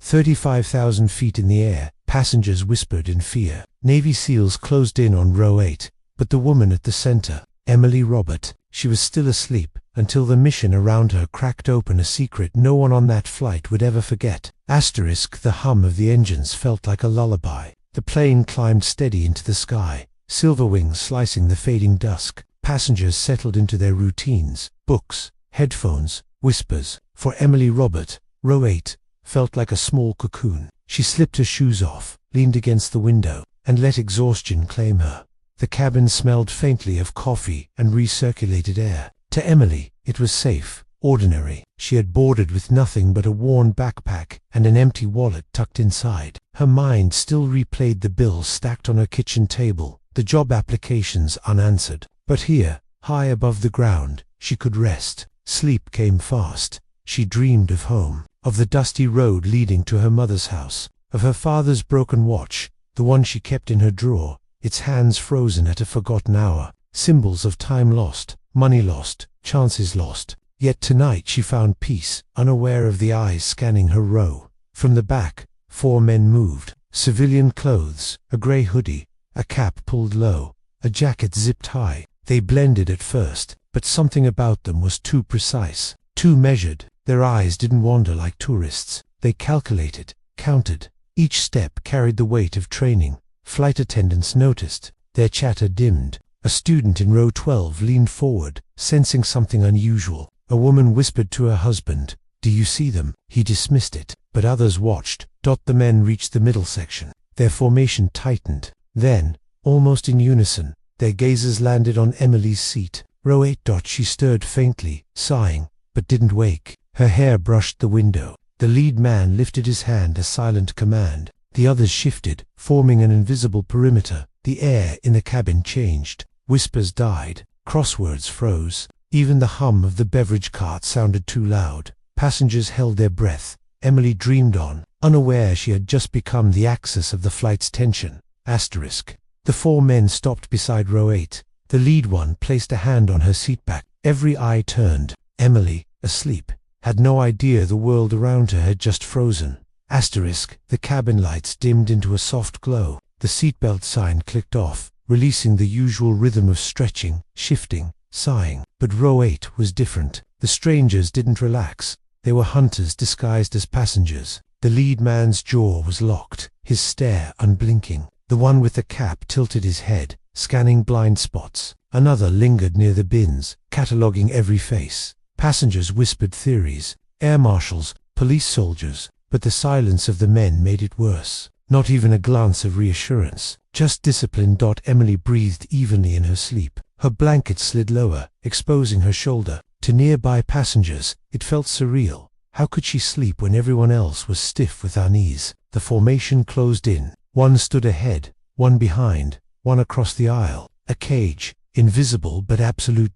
35,000 feet in the air, passengers whispered in fear. Navy SEALs closed in on row 8, but the woman at the center, Emily Robert, she was still asleep until the mission around her cracked open a secret no one on that flight would ever forget. The hum of the engines felt like a lullaby. The plane climbed steady into the sky, silver wings slicing the fading dusk. Passengers settled into their routines, books, headphones, whispers. For Emily Robert, row 8 felt like a small cocoon. She slipped her shoes off, leaned against the window, and let exhaustion claim her. The cabin smelled faintly of coffee and recirculated air. To Emily, it was safe, ordinary. She had boarded with nothing but a worn backpack and an empty wallet tucked inside. Her mind still replayed the bills stacked on her kitchen table, the job applications unanswered. But here, high above the ground, she could rest. Sleep came fast. She dreamed of home, of the dusty road leading to her mother's house, of her father's broken watch, the one she kept in her drawer, its hands frozen at a forgotten hour, symbols of time lost, money lost, chances lost. Yet tonight she found peace, unaware of the eyes scanning her row. From the back, 4 men moved, civilian clothes, a grey hoodie, a cap pulled low, a jacket zipped high. They blended at first, but something about them was too precise, too measured. Their eyes didn't wander like tourists. They calculated, counted. Each step carried the weight of training. Flight attendants noticed. Their chatter dimmed. A student in row 12 leaned forward, sensing something unusual. A woman whispered to her husband, "Do you see them?" He dismissed it, but others watched. The men reached the middle section. Their formation tightened. Then, almost in unison, their gazes landed on Emily's seat. Row 8. She stirred faintly, sighing, but didn't wake. Her hair brushed the window. The lead man lifted his hand, a silent command. The others shifted, forming an invisible perimeter. The air in the cabin changed. Whispers died. Crosswords froze. Even the hum of the beverage cart sounded too loud. Passengers held their breath. Emily dreamed on, unaware she had just become the axis of the flight's tension. The 4 men stopped beside row 8. The lead one placed a hand on her seatback. Every eye turned. Emily, asleep, had no idea the world around her had just frozen. The cabin lights dimmed into a soft glow. The seatbelt sign clicked off, releasing the usual rhythm of stretching, shifting, sighing. But row 8 was different. The strangers didn't relax. They were hunters disguised as passengers. The lead man's jaw was locked, his stare unblinking. The one with the cap tilted his head, scanning blind spots. Another lingered near the bins, cataloguing every face. Passengers whispered theories, air marshals, police soldiers, but the silence of the men made it worse. Not even a glance of reassurance, just discipline. Emily breathed evenly in her sleep. Her blanket slid lower, exposing her shoulder. To nearby passengers, it felt surreal. How could she sleep when everyone else was stiff with unease? The formation closed in. One stood ahead, one behind, one across the aisle. A cage, invisible but absolute.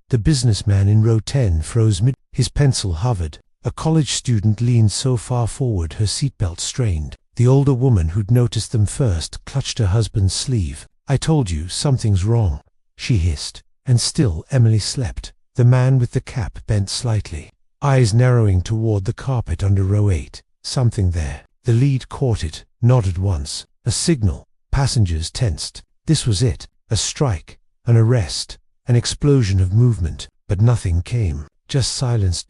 The businessman in row 10 froze mid. His pencil hovered. A college student leaned so far forward her seatbelt strained. The older woman who'd noticed them first clutched her husband's sleeve. "I told you, something's wrong," she hissed. And still Emily slept. The man with the cap bent slightly, eyes narrowing toward the carpet under row 8. Something there. The lead caught it, nodded once. A signal. Passengers tensed. This was it. A strike. An arrest. An explosion of movement. But nothing came. Just silence.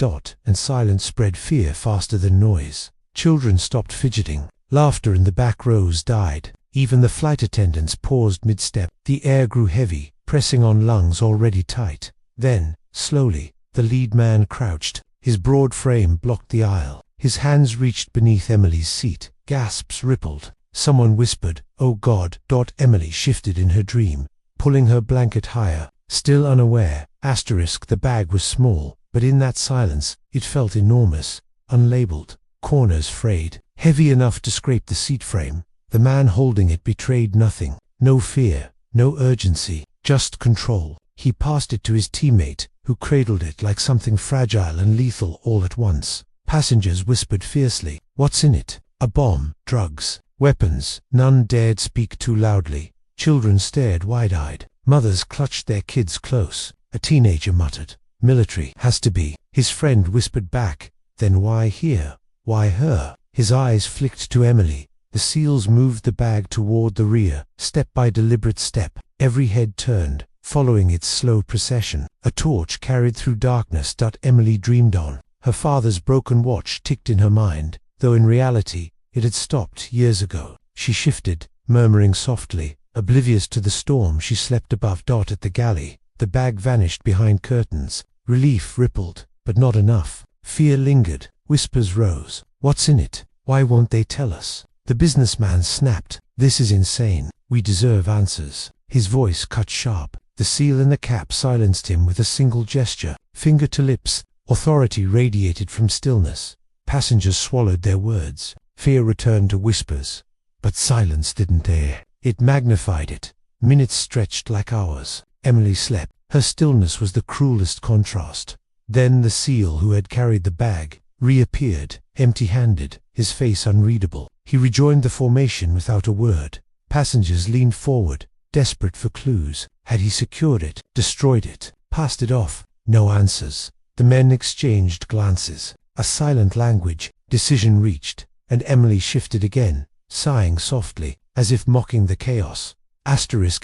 And silence spread fear faster than noise. Children stopped fidgeting. Laughter in the back rows died. Even the flight attendants paused mid-step. The air grew heavy, pressing on lungs already tight. Then, slowly, the lead man crouched. His broad frame blocked the aisle. His hands reached beneath Emily's seat. Gasps rippled. Someone whispered, "Oh God." Emily shifted in her dream, pulling her blanket higher. Still unaware. The bag was small, but in that silence, it felt enormous, unlabeled, corners frayed, heavy enough to scrape the seat frame. The man holding it betrayed nothing. No fear, no urgency, just control. He passed it to his teammate, who cradled it like something fragile and lethal all at once. Passengers whispered fiercely, "What's in it?" "A bomb, drugs, weapons." None dared speak too loudly. Children stared wide-eyed. Mothers clutched their kids close. A teenager muttered, "Military, has to be." His friend whispered back, "Then why here? Why her?" His eyes flicked to Emily. The seals moved the bag toward the rear, step by deliberate step. Every head turned, following its slow procession. A torch carried through darkness. Emily dreamed on. Her father's broken watch ticked in her mind, though in reality, it had stopped years ago. She shifted, murmuring softly. Oblivious to the storm, she slept above. At the galley, the bag vanished behind curtains. Relief rippled, but not enough. Fear lingered. Whispers rose. What's in it? Why won't they tell us? The businessman snapped. This is insane. We deserve answers. His voice cut sharp. The seal in the cap silenced him with a single gesture. Finger to lips, authority radiated from stillness. Passengers swallowed their words. Fear returned to whispers. But silence didn't air. It magnified it. Minutes stretched like hours. Emily slept. Her stillness was the cruelest contrast. Then the seal who had carried the bag reappeared, empty-handed, his face unreadable. He rejoined the formation without a word. Passengers leaned forward, desperate for clues. Had he secured it, destroyed it, passed it off? No answers. The men exchanged glances. A silent language. Decision reached, and Emily shifted again, sighing softly, as if mocking the chaos.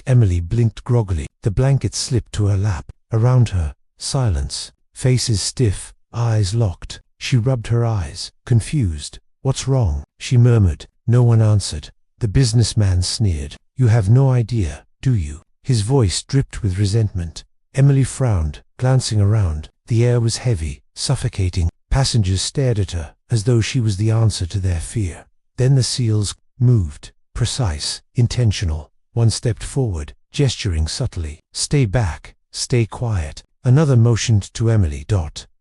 Emily blinked groggily. The blanket slipped to her lap. Around her, silence. Faces stiff, eyes locked. She rubbed her eyes, confused. What's wrong? She murmured. No one answered. The businessman sneered. You have no idea, do you? His voice dripped with resentment. Emily frowned, glancing around. The air was heavy, suffocating. Passengers stared at her, as though she was the answer to their fear. Then the seals moved, precise, intentional. One stepped forward, gesturing subtly. Stay back, stay quiet. Another motioned to Emily.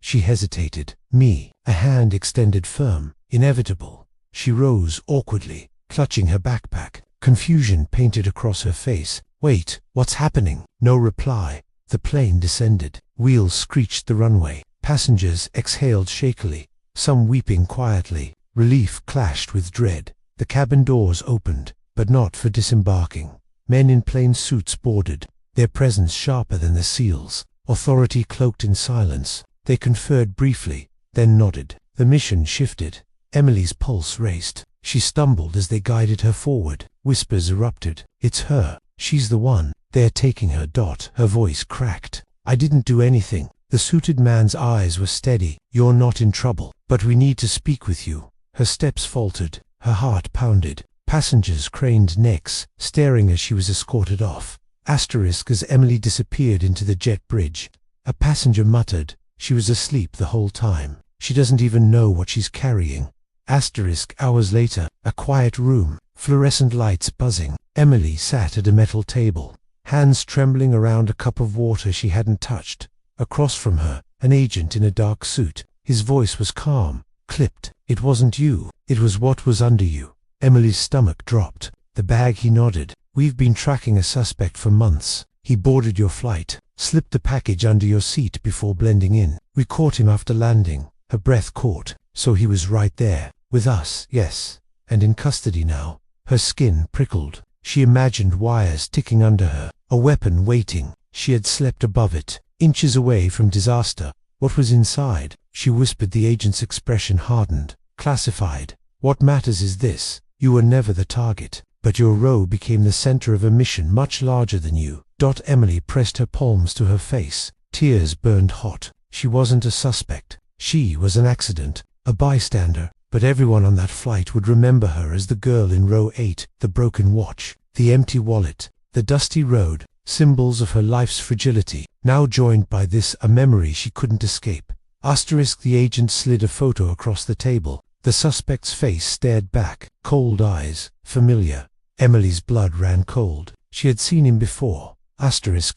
She hesitated. Me. A hand extended firm, inevitable. She rose awkwardly, clutching her backpack. Confusion painted across her face. Wait, what's happening? No reply. The plane descended. Wheels screeched the runway. Passengers exhaled shakily, some weeping quietly. Relief clashed with dread. The cabin doors opened, but not for disembarking. Men in plain suits boarded, their presence sharper than the seals. Authority cloaked in silence. They conferred briefly, then nodded. The mission shifted. Emily's pulse raced. She stumbled as they guided her forward. Whispers erupted. It's her. She's the one. They're taking her. Her voice cracked. I didn't do anything. The suited man's eyes were steady. You're not in trouble, but we need to speak with you. Her steps faltered. Her heart pounded. Passengers craned necks, staring as she was escorted off. As Emily disappeared into the jet bridge. A passenger muttered, she was asleep the whole time. She doesn't even know what she's carrying. Hours later, a quiet room, fluorescent lights buzzing. Emily sat at a metal table, hands trembling around a cup of water she hadn't touched. Across from her, an agent in a dark suit. His voice was calm, clipped. It wasn't you, it was what was under you. Emily's stomach dropped. The bag, he nodded. We've been tracking a suspect for months. He boarded your flight, slipped the package under your seat before blending in. We caught him after landing. Her breath caught. So he was right there, with us, yes, and in custody now. Her skin prickled. She imagined wires ticking under her, a weapon waiting. She had slept above it, inches away from disaster. What was inside? She whispered. The agent's expression hardened. Classified. What matters is this. You were never the target, but your row became the center of a mission much larger than you. Emily pressed her palms to her face. Tears burned hot. She wasn't a suspect. She was an accident, a bystander, but everyone on that flight would remember her as the girl in row 8, the broken watch, the empty wallet, the dusty road, symbols of her life's fragility, now joined by this, a memory she couldn't escape. The agent slid a photo across the table. The suspect's face stared back, cold eyes, familiar. Emily's blood ran cold. She had seen him before.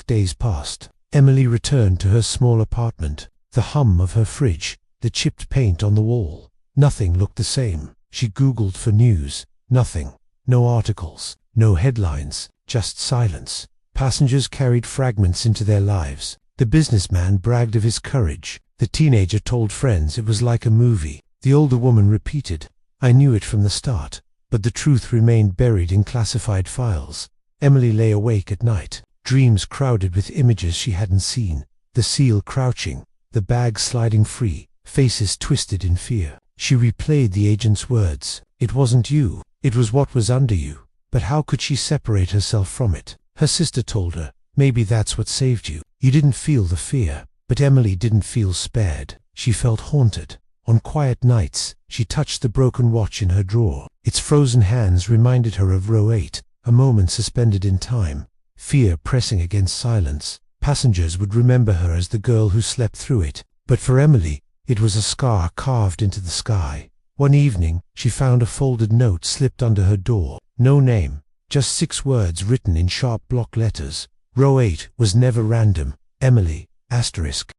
Days passed. Emily returned to her small apartment. The hum of her fridge, the chipped paint on the wall. Nothing looked the same. She Googled for news. Nothing. No articles. No headlines. Just silence. Passengers carried fragments into their lives. The businessman bragged of his courage. The teenager told friends it was like a movie. The older woman repeated, I knew it from the start. But the truth remained buried in classified files. Emily lay awake at night. Dreams crowded with images she hadn't seen. The seal crouching. The bag sliding free. Faces twisted in fear. She replayed the agent's words. It wasn't you. It was what was under you. But how could she separate herself from it? Her sister told her, maybe that's what saved you. You didn't feel the fear. But Emily didn't feel spared. She felt haunted. On quiet nights, she touched the broken watch in her drawer. Its frozen hands reminded her of row 8, a moment suspended in time. Fear pressing against silence. Passengers would remember her as the girl who slept through it. But for Emily, it was a scar carved into the sky. One evening, she found a folded note slipped under her door. No name, just 6 words written in sharp block letters. Row 8 was never random. Emily, asterisk,